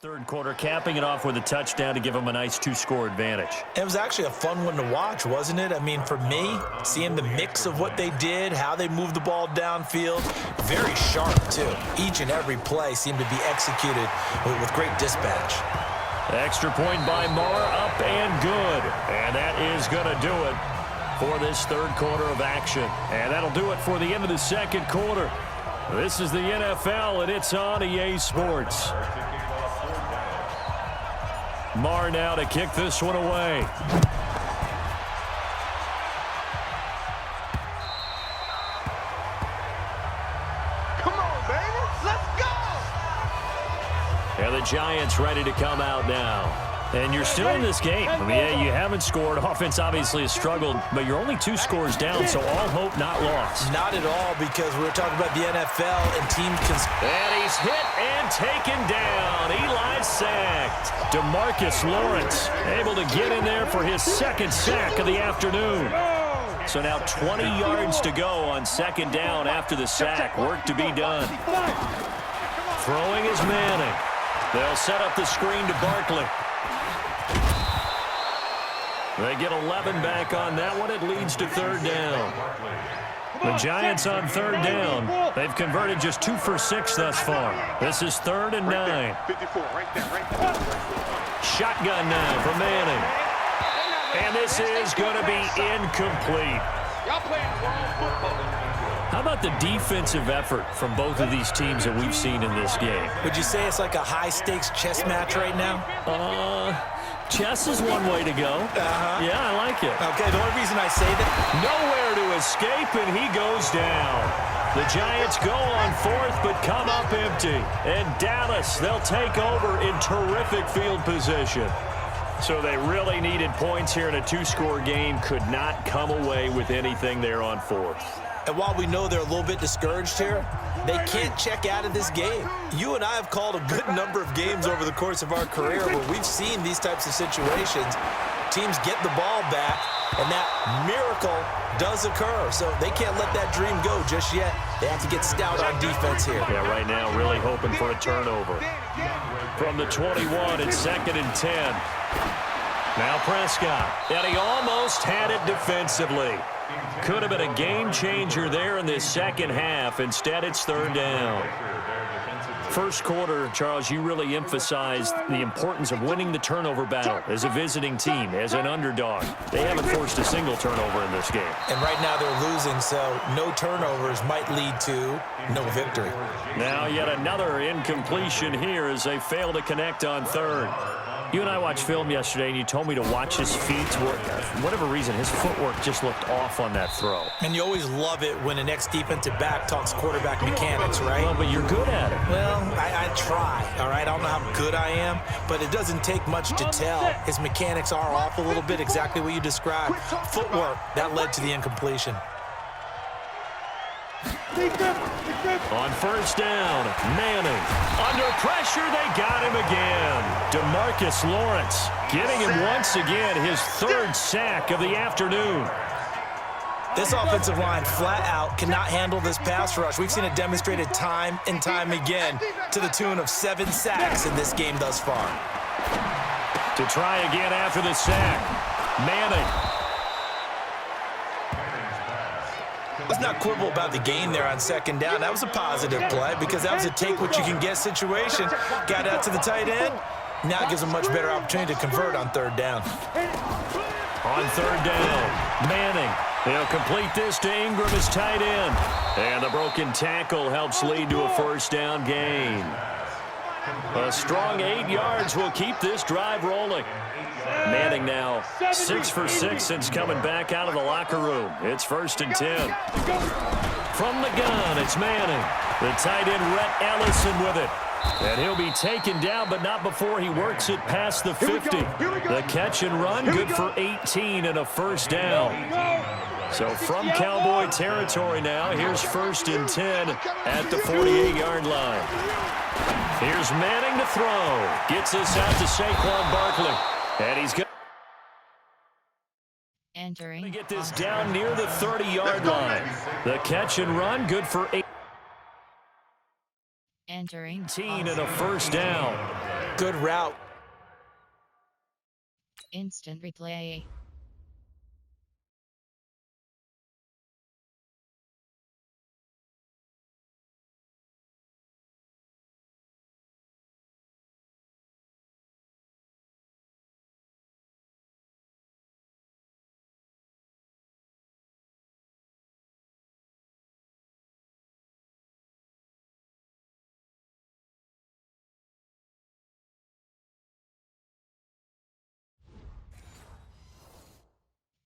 Third quarter, capping it off with a touchdown to give them a nice two-score advantage. It was actually a fun one to watch, wasn't it? I mean, for me, seeing the mix of what they did, how they moved the ball downfield, very sharp, too. Each and every play seemed to be executed with great dispatch. Extra point by Marr, up and good. And that is going to do it for this third quarter of action. And that'll do it for the end of the second quarter. This is the NFL, and it's on EA Sports. Marr now to kick this one away. Come on, baby. Let's go. And the Giants ready to come out now. And you're still in this game. I mean, yeah, you haven't scored. Offense obviously has struggled, but you're only 2 scores down, so all hope not lost. Not at all, because we're talking about the NFL and teams can... And he's hit and taken down. Eli sacked. DeMarcus Lawrence able to get in there for his second sack of the afternoon. So now 20 yards to go on second down after the sack. Work to be done. Throwing is Manning. They'll set up the screen to Barkley. They get 11 back on that one. It leads to third down. The Giants on third down. They've converted just 2 for 6 thus far. This is 3rd and 9. Shotgun now for Manning. And this is going to be incomplete. How about the defensive effort from both of these teams that we've seen in this game? Would you say it's like a high-stakes chess match right now? Chess is one way to go. Yeah, I like it. Okay, the only reason I say that... Nowhere to escape, and he goes down. The Giants go on 4th, but come up empty. And Dallas, they'll take over in terrific field position. So they really needed points here in a 2-score game. Could not come away with anything there on 4th. And while we know they're a little bit discouraged here, they can't check out of this game. You and I have called a good number of games over the course of our career where we've seen these types of situations. Teams get the ball back, and that miracle does occur. So they can't let that dream go just yet. They have to get stout on defense here. Yeah, right now really hoping for a turnover. From the 21, it's 2nd and 10. Now Prescott, and he almost had it defensively. Could have been a game changer there in this second half. Instead, it's third down. First quarter, Charles, you really emphasized the importance of winning the turnover battle as a visiting team, as an underdog. They haven't forced a single turnover in this game. And right now they're losing, so no turnovers might lead to no victory. Now yet another incompletion here as they fail to connect on third. You and I watched film yesterday, and you told me to watch his feet. For whatever reason, his footwork just looked off on that throw. And you always love it when an ex-defensive back talks quarterback mechanics, right? Well, but you're good at it. Well, I try, all right? I don't know how good I am, but it doesn't take much to tell. His mechanics are off a little bit, exactly what you described. Footwork, that led to the incompletion. On first down, Manning. Under pressure, they got him again. DeMarcus Lawrence getting him once again, his 3rd sack of the afternoon. This offensive line flat out cannot handle this pass rush. We've seen it demonstrated time and time again to the tune of 7 sacks in this game thus far. To try again after the sack, Manning. Let's not quibble about the gain there on second down. That was a positive play because that was a take-what-you-can-get situation. Got out to the tight end. Now it gives a much better opportunity to convert on third down. On third down, Manning. He'll complete this to Ingram as tight end. And the broken tackle helps lead to a first down gain. A strong 8 yards will keep this drive rolling. Manning now 6 for 6 since coming back out of the locker room. It's 1st and 10. From the gun, it's Manning. The tight end, Rhett Ellison, with it. And he'll be taken down, but not before he works it past the 50. The catch and run, good for 18 and a first down. So from Cowboy territory now, here's 1st and 10 at the 48-yard line. Here's Manning to throw. Gets this out to Saquon Barkley. And he's going to get this down near the 30-yard line. The catch and run, good for 18 and a first down. Good route. Instant replay.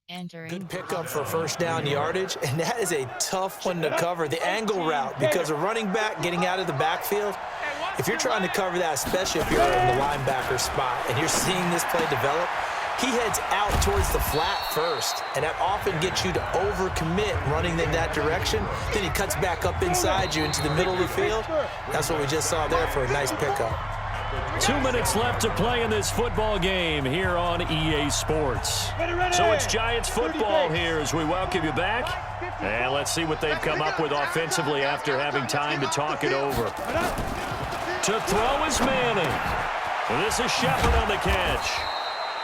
Entering. Good pickup for first down yardage, and that is a tough one to cover. The angle route, because a running back getting out of the backfield, if you're trying to cover that, especially if you're in the linebacker spot and you're seeing this play develop, he heads out towards the flat first, and that often gets you to overcommit running in that direction. Then he cuts back up inside you into the middle of the field. That's what we just saw there for a nice pickup. 2 minutes left to play in this football game here on EA Sports. So it's Giants football here as we welcome you back. And let's see what they've come up with offensively after having time to talk it over. To throw is Manning. This is Shepard on the catch.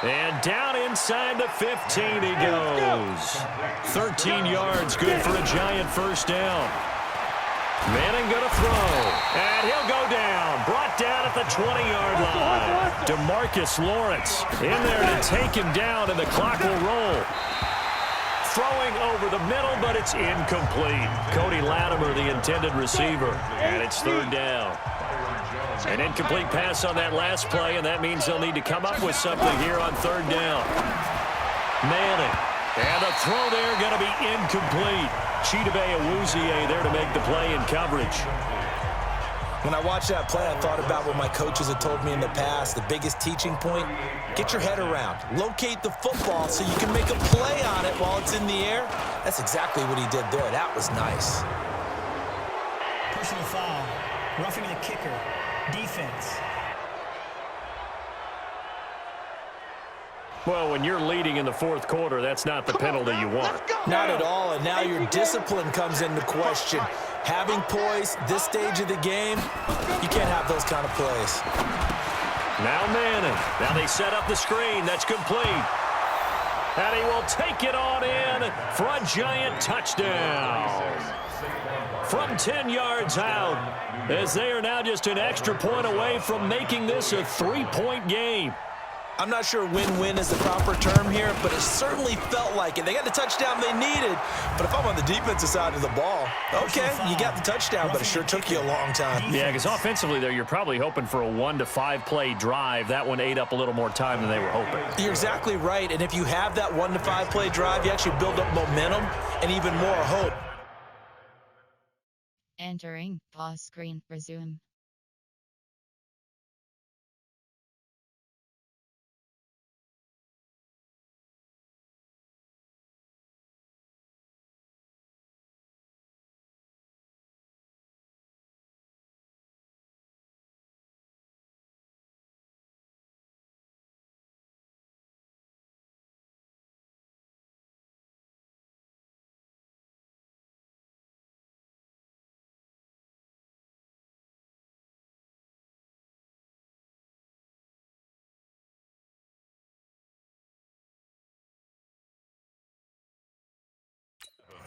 And down inside the 15 he goes. 13 yards, good for a Giant first down. Manning going to throw, and he'll go down. Brought down at the 20-yard line. DeMarcus Lawrence in there to take him down, and the clock will roll. Throwing over the middle, but it's incomplete. Cody Latimer, the intended receiver, and it's third down. An incomplete pass on that last play, and that means they'll need to come up with something here on third down. Manning, and the throw there going to be incomplete. Chidobe Awuzie there to make the play in coverage. When I watched that play, I thought about what my coaches had told me in the past. The biggest teaching point, get your head around. Locate the football so you can make a play on it while it's in the air. That's exactly what he did there. That was nice. Personal foul, roughing the kicker, defense. Well, when you're leading in the fourth quarter, that's not the penalty you want. Not at all, and now your discipline comes into question. Having poise this stage of the game, you can't have those kind of plays. Now Manning. Now they set up the screen. That's complete. And he will take it on in for a Giant touchdown. From 10 yards out, as they are now just an extra point away from making this a three-point game. I'm not sure win-win is the proper term here, but it certainly felt like it. They got the touchdown they needed, but if I'm on the defensive side of the ball, okay, you got the touchdown, but it sure took you a long time. Yeah, because offensively there, you're probably hoping for a 1 to 5 play drive. That one ate up a little more time than they were hoping. You're exactly right, and if you have that 1 to 5 play drive, you actually build up momentum and even more hope. Entering, pause screen, resume.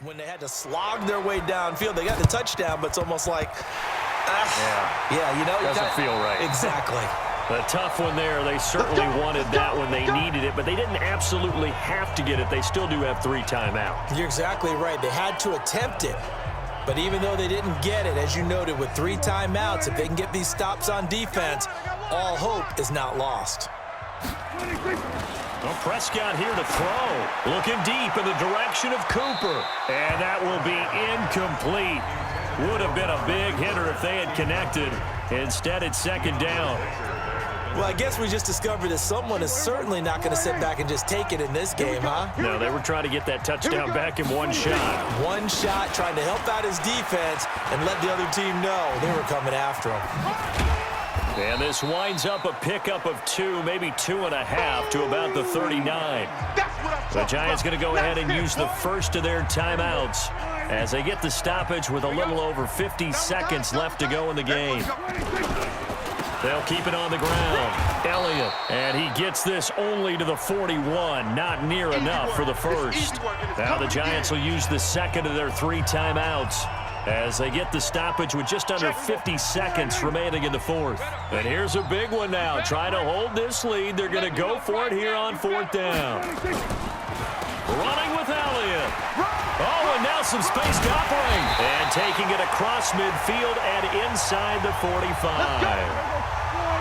When they had to slog their way downfield, they got the touchdown, but it's almost like, yeah, you know. Doesn't feel right. Exactly. A tough one there. They certainly wanted that when they needed it, but they didn't absolutely have to get it. They still do have 3 timeouts. You're exactly right. They had to attempt it. But even though they didn't get it, as you noted, with 3 timeouts, if they can get these stops on defense, all hope is not lost. Well, Prescott here to throw. Looking deep in the direction of Cooper. And that will be incomplete. Would have been a big hitter if they had connected. Instead, it's second down. Well, I guess we just discovered that someone is certainly not going to sit back and just take it in this game, huh? No, they were trying to get that touchdown back in one shot. One shot, trying to help out his defense and let the other team know they were coming after him. And this winds up a pickup of 2, maybe 2.5 to about the 39. The Giants going to go ahead and use the first of their timeouts as they get the stoppage with a little over 50 seconds left to go in the game. They'll keep it on the ground. Elliott, and he gets this only to the 41. Not near enough for the first. Now the Giants will use the second of their 3 timeouts as they get the stoppage with just under 50 seconds remaining in the fourth. And here's a big one now. Trying to hold this lead. They're going to go for it here on 4th down. Running with Elliott. Oh, and now some space to operate. And taking it across midfield and inside the 45.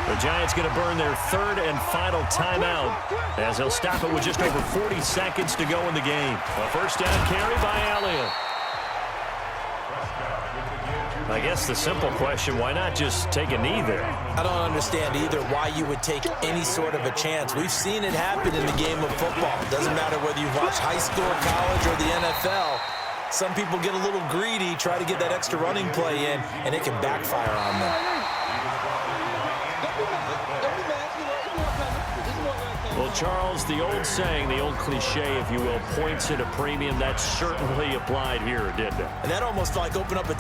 The Giants going to burn their 3rd and final timeout as they'll stop it with just over 40 seconds to go in the game. A first down carry by Elliott. I guess the simple question, why not just take a knee there? I don't understand either why you would take any sort of a chance. We've seen it happen in the game of football. It doesn't matter whether you've watched high school, college, or the NFL. Some people get a little greedy, try to get that extra running play in, and it can backfire on them. Well, Charles, the old saying, the old cliche, if you will, points at a premium, that certainly applied here, didn't it? And that almost like opened up a